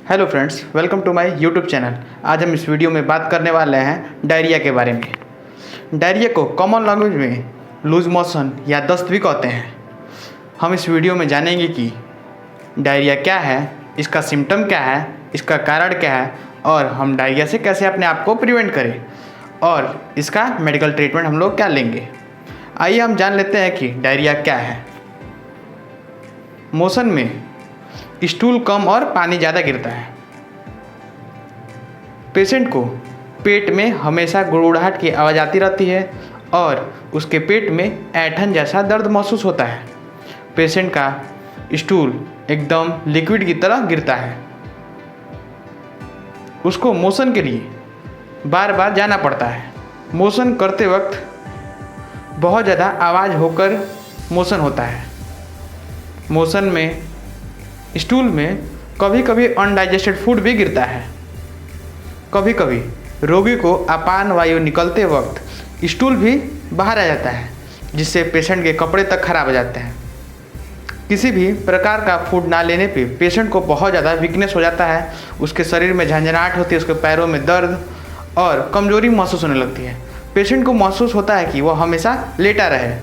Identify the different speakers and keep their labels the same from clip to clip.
Speaker 1: Hello friends, welcome to my YouTube channel. आज हम इस वीडियो में बात करने वाले हैं डायरिया के बारे में। डायरिया को कॉमन लैंग्वेज में लूज मोशन या दस्त भी कहते हैं। हम इस वीडियो में जानेंगे कि डायरिया क्या है, इसका सिम्टम क्या है, इसका कारण क्या है और हम डायरिया से कैसे अपने आप को प्रिवेंट करें और इसका मेडिकल ट्रीटमेंट हम लोग क्या लेंगे। आइए हम जान लेते हैं कि डायरिया क्या है। मोशन में स्टूल कम और पानी ज़्यादा गिरता है। पेशेंट को पेट में हमेशा गुड़गुड़ाहट की आवाज़ आती रहती है और उसके पेट में ऐंठन जैसा दर्द महसूस होता है। पेशेंट का स्टूल एकदम लिक्विड की तरह गिरता है। उसको मोशन के लिए बार बार जाना पड़ता है। मोशन करते वक्त बहुत ज़्यादा आवाज़ होकर मोशन होता है। मोशन में स्टूल में कभी कभी अनडाइजेस्टेड फूड भी गिरता है। कभी कभी रोगी को अपान वायु निकलते वक्त स्टूल भी बाहर आ जाता है, जिससे पेशेंट के कपड़े तक खराब हो जाते हैं। किसी भी प्रकार का फूड ना लेने पे पेशेंट को बहुत ज़्यादा वीकनेस हो जाता है। उसके शरीर में झंझनाहट होती है, उसके पैरों में दर्द और कमजोरी महसूस होने लगती है। पेशेंट को महसूस होता है कि वह हमेशा लेटा रहे।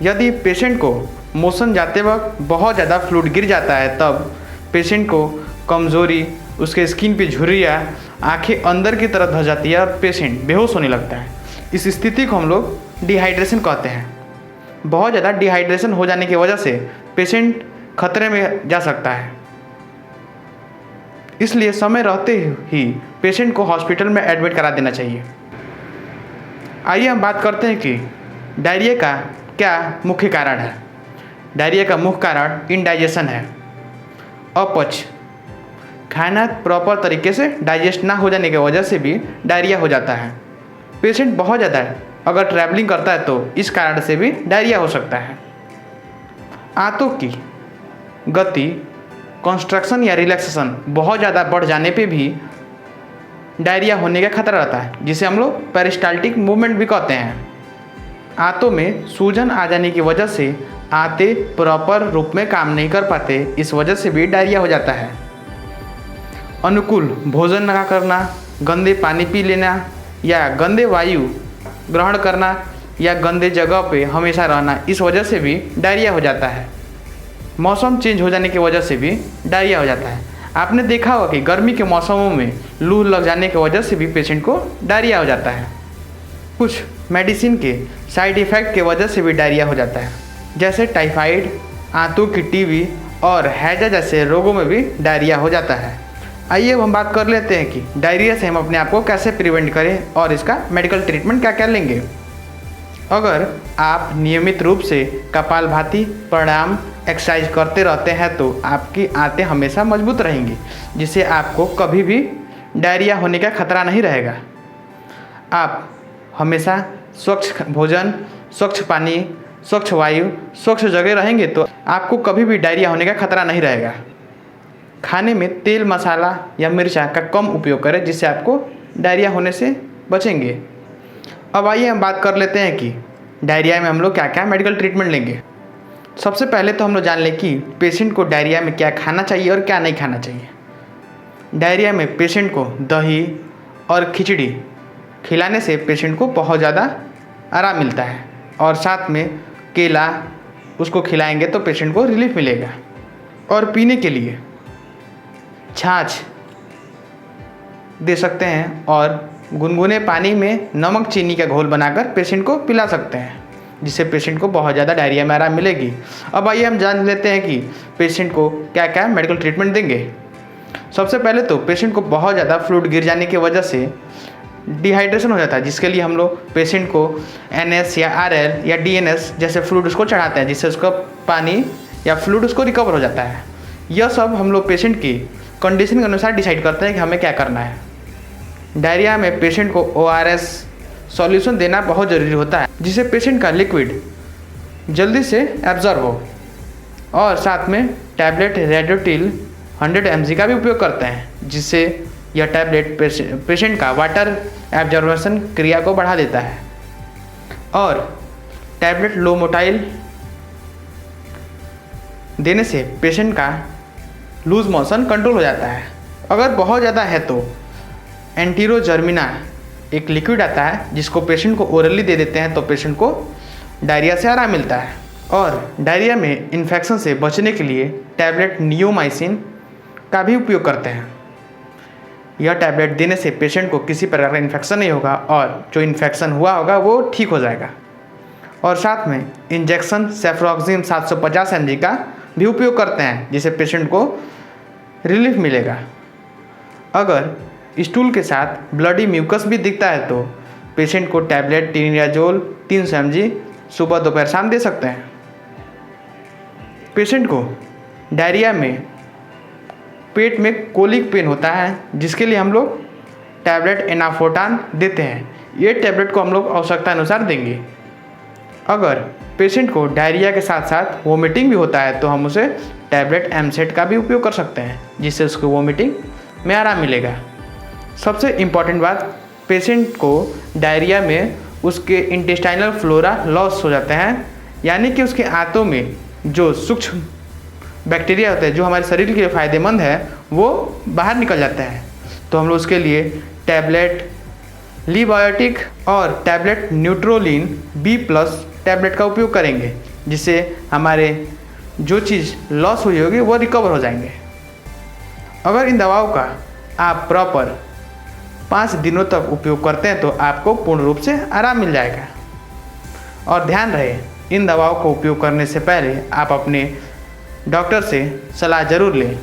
Speaker 1: यदि पेशेंट को मोशन जाते वक्त बहुत ज़्यादा फ्लूइड गिर जाता है, तब पेशेंट को कमज़ोरी, उसके स्किन पे झुर्रियाँ, आंखें अंदर की तरफ धस जाती है और पेशेंट बेहोश होने लगता है। इस स्थिति को हम लोग डिहाइड्रेशन कहते हैं। बहुत ज़्यादा डिहाइड्रेशन हो जाने की वजह से पेशेंट खतरे में जा सकता है। इसलिए समय रहते ही पेशेंट को हॉस्पिटल में एडमिट करा देना चाहिए। आइए हम बात करते हैं कि डायरिया का क्या मुख्य कारण है। डायरिया का मुख्य कारण इंडाइजेशन है। अपच, खाना प्रॉपर तरीके से डाइजेस्ट ना हो जाने की वजह से भी डायरिया हो जाता है। पेशेंट बहुत ज़्यादा अगर ट्रैवलिंग करता है तो इस कारण से भी डायरिया हो सकता है। आंतों की गति, कंस्ट्रक्शन या रिलैक्सेशन बहुत ज़्यादा बढ़ जाने पे भी डायरिया होने का खतरा रहता है, जिसे हम लोग पेरिस्टाल्टिक मूवमेंट भी कहते हैं। आंतों में सूजन आ जाने की वजह से आंतें प्रॉपर रूप में काम नहीं कर पाते, इस वजह से भी डायरिया हो जाता है। अनुकूल भोजन ना करना, गंदे पानी पी लेना या गंदे वायु ग्रहण करना या गंदे जगह पे हमेशा रहना, इस वजह से भी डायरिया हो जाता है। मौसम चेंज हो जाने की वजह से भी डायरिया हो जाता है। आपने देखा होगा कि गर्मी के मौसमों में लू लग जाने की वजह से भी पेशेंट को डायरिया हो जाता है। कुछ मेडिसिन के साइड इफ़ेक्ट की वजह से भी डायरिया हो जाता है, जैसे टाइफाइड, आंतों की टीबी और हैजा जैसे रोगों में भी डायरिया हो जाता है। आइए अब हम बात कर लेते हैं कि डायरिया से हम अपने आप को कैसे प्रिवेंट करें और इसका मेडिकल ट्रीटमेंट क्या क्या लेंगे। अगर आप नियमित रूप से कपालभाति, प्राणायाम, एक्सरसाइज करते रहते हैं तो आपकी आंतें हमेशा मजबूत रहेंगी, जिससे आपको कभी भी डायरिया होने का खतरा नहीं रहेगा। आप हमेशा स्वच्छ भोजन, स्वच्छ पानी, स्वच्छ वायु, स्वच्छ जगह रहेंगे तो आपको कभी भी डायरिया होने का खतरा नहीं रहेगा। खाने में तेल, मसाला या मिर्चा का कम उपयोग करें, जिससे आपको डायरिया होने से बचेंगे। अब आइए हम बात कर लेते हैं कि डायरिया में हम लोग क्या क्या मेडिकल ट्रीटमेंट लेंगे। सबसे पहले तो हम लोग जान लें कि पेशेंट को डायरिया में क्या खाना चाहिए और क्या नहीं खाना चाहिए। डायरिया में पेशेंट को दही और खिचड़ी खिलाने से पेशेंट को बहुत ज़्यादा आराम मिलता है और साथ में केला उसको खिलाएंगे तो पेशेंट को रिलीफ मिलेगा। और पीने के लिए छाछ दे सकते हैं और गुनगुने पानी में नमक चीनी का घोल बनाकर पेशेंट को पिला सकते हैं, जिससे पेशेंट को बहुत ज़्यादा डायरिया में आराम मिलेगी। अब आइए हम जान लेते हैं कि पेशेंट को क्या क्या मेडिकल ट्रीटमेंट देंगे। सबसे पहले तो पेशेंट को बहुत ज़्यादा फ्लूइड गिर जाने की वजह से डिहाइड्रेशन हो जाता है, जिसके लिए हम लोग पेशेंट को NS या RL या DNS जैसे फ्लूइड उसको चढ़ाते हैं, जिससे उसका पानी या फ्लूइड उसको रिकवर हो जाता है। यह सब हम लोग पेशेंट की कंडीशन के अनुसार डिसाइड करते हैं कि हमें क्या करना है। डायरिया में पेशेंट को ORS सॉल्यूशन देना बहुत ज़रूरी होता है, जिससे पेशेंट का लिक्विड जल्दी से एब्जॉर्ब हो। और साथ में टैबलेट रेडोटिल 100 mg का भी उपयोग करते हैं, जिससे यह टैबलेट पेशेंट का वाटर एब्जॉर्बेशन क्रिया को बढ़ा देता है। और टैबलेट लोमोटाइल देने से पेशेंट का लूज मोशन कंट्रोल हो जाता है। अगर बहुत ज़्यादा है तो एंटीरोजर्मिना एक लिक्विड आता है जिसको पेशेंट को ओरली दे देते हैं तो पेशेंट को डायरिया से आराम मिलता है। और डायरिया में इन्फेक्शन से बचने के लिए टैबलेट नियोमाइसिन का भी उपयोग करते हैं। यह टैबलेट देने से पेशेंट को किसी प्रकार का इन्फेक्शन नहीं होगा और जो इन्फेक्शन हुआ होगा वो ठीक हो जाएगा। और साथ में इंजेक्शन सेफ्रोक्सिम 750 mg का भी उपयोग करते हैं जिससे पेशेंट को रिलीफ मिलेगा। अगर स्टूल के साथ ब्लडी म्यूकस भी दिखता है तो पेशेंट को टैबलेट टिनिडाजोल 300 mg सुबह दोपहर शाम दे सकते हैं। पेशेंट को डायरिया में पेट में कोलिक पेन होता है जिसके लिए हम लोग टैबलेट एनाफोर्टान देते हैं। ये टैबलेट को हम लोग आवश्यकता अनुसार देंगे। अगर पेशेंट को डायरिया के साथ साथ वोमिटिंग भी होता है तो हम उसे टैबलेट एमसेट का भी उपयोग कर सकते हैं जिससे उसको वोमिटिंग में आराम मिलेगा। सबसे इम्पॉर्टेंट बात, पेशेंट को डायरिया में उसके इंटेस्टाइनल फ्लोरा लॉस हो जाते हैं, यानी कि उसके आंतों में जो सूक्ष्म बैक्टीरिया होते हैं जो हमारे शरीर के लिए फ़ायदेमंद है वो बाहर निकल जाते हैं। तो हम लोग उसके लिए टैबलेट लीबायोटिक और टैबलेट न्यूट्रोलिन B+ टैबलेट का उपयोग करेंगे जिससे हमारे जो चीज़ लॉस हुई होगी वो रिकवर हो जाएंगे। अगर इन दवाओं का आप प्रॉपर 5 दिनों तक उपयोग करते हैं तो आपको पूर्ण रूप से आराम मिल जाएगा। और ध्यान रहे, इन दवाओं को उपयोग करने से पहले आप अपने डॉक्टर से सलाह ज़रूर लें।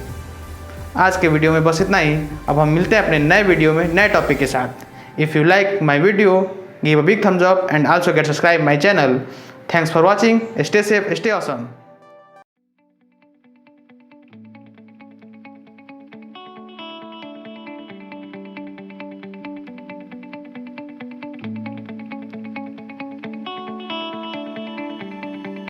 Speaker 1: आज के वीडियो में बस इतना ही। अब हम मिलते हैं अपने नए वीडियो में नए टॉपिक के साथ। If you like my video, give a big thumbs up and also get subscribe my channel. Thanks for watching. Stay safe, stay awesome.